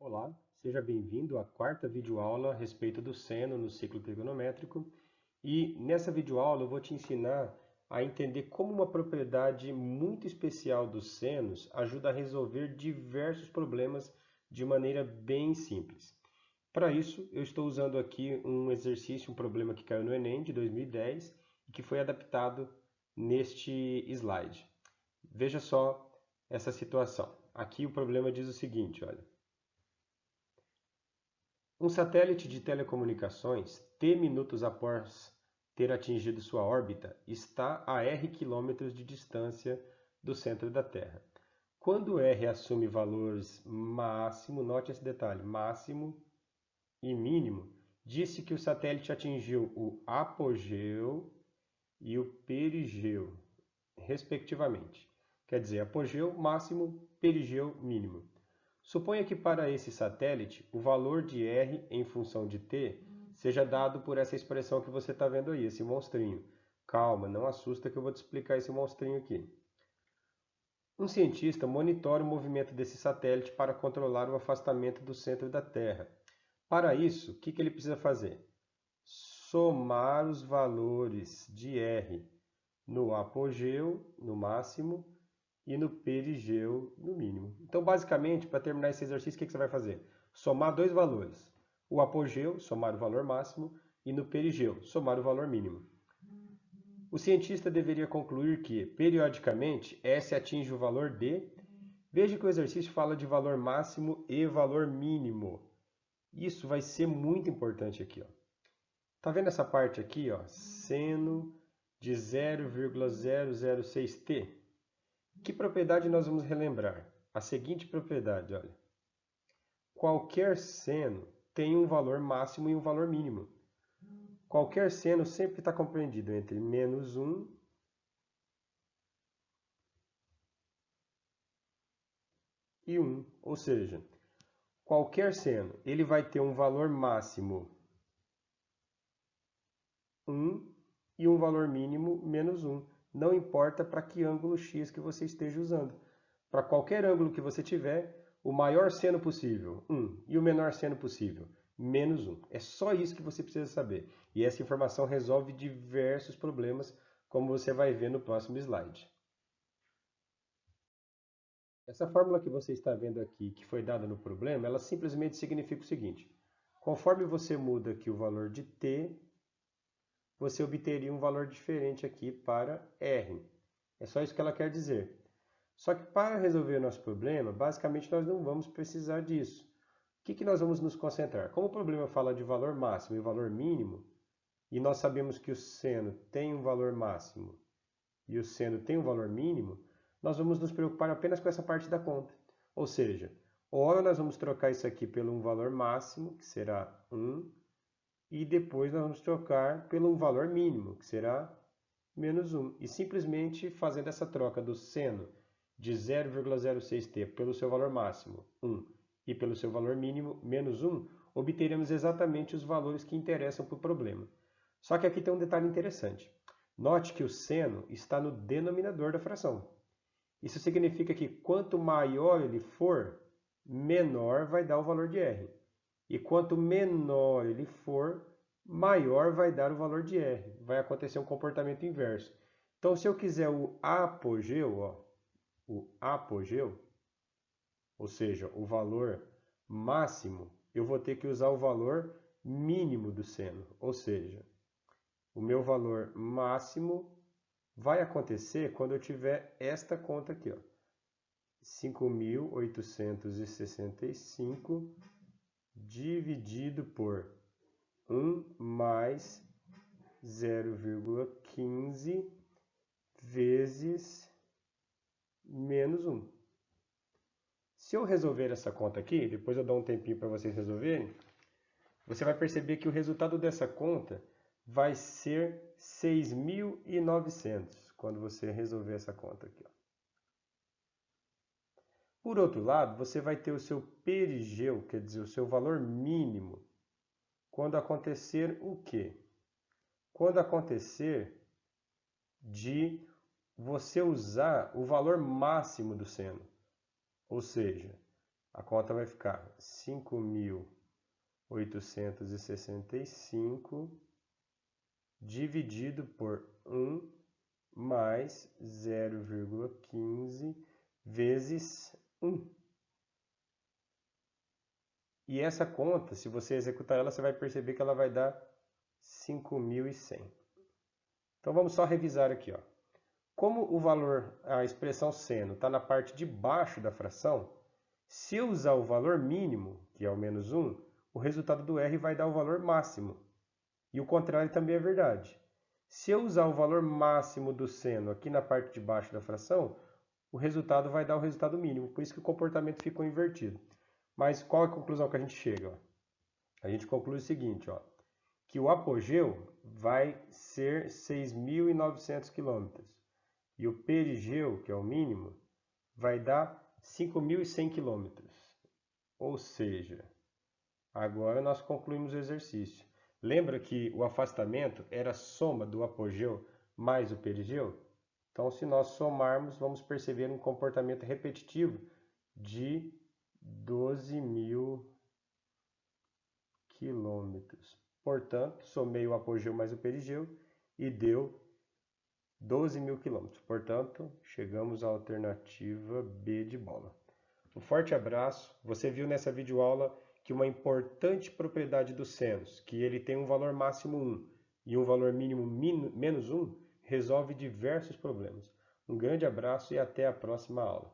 Olá, seja bem-vindo à quarta videoaula a respeito do seno no ciclo trigonométrico. E nessa videoaula eu vou te ensinar a entender como uma propriedade muito especial dos senos ajuda a resolver diversos problemas de maneira bem simples. Para isso, eu estou usando aqui um exercício, um problema que caiu no Enem de 2010 e que foi adaptado neste slide. Veja só essa situação. Aqui o problema diz o seguinte, olha. Um satélite de telecomunicações, T minutos após ter atingido sua órbita, está a R quilômetros de distância do centro da Terra. Quando R assume valores máximo, note esse detalhe, máximo e mínimo, disse que o satélite atingiu o apogeu e o perigeu, respectivamente. Quer dizer, apogeu máximo, perigeu mínimo. Suponha que para esse satélite o valor de r em função de t seja dado por essa expressão que você está vendo aí, esse monstrinho. Calma, não assusta que eu vou te explicar esse monstrinho aqui. Um cientista monitora o movimento desse satélite para controlar o afastamento do centro da Terra. Para isso, o que ele precisa fazer? Somar os valores de r no apogeu, no máximo, e no perigeu, no mínimo. Então, basicamente, para terminar esse exercício, o que você vai fazer? Somar dois valores. O apogeu, somar o valor máximo, e no perigeu, somar o valor mínimo. O cientista deveria concluir que, periodicamente, S atinge o valor D. Veja que o exercício fala de valor máximo e valor mínimo. Isso vai ser muito importante aqui. Tá vendo essa parte aqui? Seno de 0,006t? Que propriedade nós vamos relembrar? A seguinte propriedade, olha. Qualquer seno tem um valor máximo e um valor mínimo. Qualquer seno sempre está compreendido entre menos 1 e 1. Ou seja, qualquer seno ele vai ter um valor máximo 1 e um valor mínimo menos 1. Não importa para que ângulo x que você esteja usando. Para qualquer ângulo que você tiver, o maior seno possível, 1, e o menor seno possível, menos 1. É só isso que você precisa saber. E essa informação resolve diversos problemas, como você vai ver no próximo slide. Essa fórmula que você está vendo aqui, que foi dada no problema, ela simplesmente significa o seguinte. Conforme você muda aqui o valor de t, você obteria um valor diferente aqui para r. É só isso que ela quer dizer. Só que para resolver o nosso problema, basicamente nós não vamos precisar disso. O que nós vamos nos concentrar? Como o problema fala de valor máximo e valor mínimo, e nós sabemos que o seno tem um valor máximo e o seno tem um valor mínimo, nós vamos nos preocupar apenas com essa parte da conta. Ou seja, ora nós vamos trocar isso aqui pelo um valor máximo, que será 1, e depois nós vamos trocar pelo um valor mínimo, que será menos 1. E simplesmente fazendo essa troca do seno de 0,06t pelo seu valor máximo, 1, e pelo seu valor mínimo, menos 1, obteremos exatamente os valores que interessam para o problema. Só que aqui tem um detalhe interessante. Note que o seno está no denominador da fração. Isso significa que quanto maior ele for, menor vai dar o valor de r. E quanto menor ele for, maior vai dar o valor de r. Vai acontecer um comportamento inverso. Então, se eu quiser o apogeu, ou seja, o valor máximo, eu vou ter que usar o valor mínimo do seno. Ou seja, o meu valor máximo vai acontecer quando eu tiver esta conta aqui, 5.865 dividido por 1 mais 0,15 vezes menos 1. Se eu resolver essa conta aqui, depois eu dou um tempinho para vocês resolverem, você vai perceber que o resultado dessa conta vai ser 6.900 quando você resolver essa conta aqui. Por outro lado, você vai ter o seu perigeu, quer dizer, o seu valor mínimo, quando acontecer o quê? Quando acontecer de você usar o valor máximo do seno. Ou seja, A conta vai ficar 5.865 dividido por 1 mais 0,15 vezes 1. E essa conta, se você executar ela, você vai perceber que ela vai dar 5.100. Então vamos só revisar aqui, ó. Como o valor, a expressão seno, está na parte de baixo da fração, se eu usar o valor mínimo, que é o menos 1, o resultado do R vai dar o valor máximo. E o contrário também é verdade. Se eu usar o valor máximo do seno aqui na parte de baixo da fração, o resultado vai dar o resultado mínimo. Por isso que o comportamento ficou invertido. Mas qual é a conclusão que a gente chega? Ó? A gente conclui o seguinte, ó, que o apogeu vai ser 6.900 km. E o perigeu, que é o mínimo, vai dar 5.100 km. Ou seja, agora nós concluímos o exercício. Lembra que o afastamento era a soma do apogeu mais o perigeu? Então, se nós somarmos, vamos perceber um comportamento repetitivo de 12.000 quilômetros. Portanto, somei o apogeu mais o perigeu e deu 12.000 quilômetros. Portanto, chegamos à alternativa B de bola. Um forte abraço. Você viu nessa videoaula que uma importante propriedade dos senos, que ele tem um valor máximo 1 e um valor mínimo menos 1, resolve diversos problemas. Um grande abraço e até a próxima aula.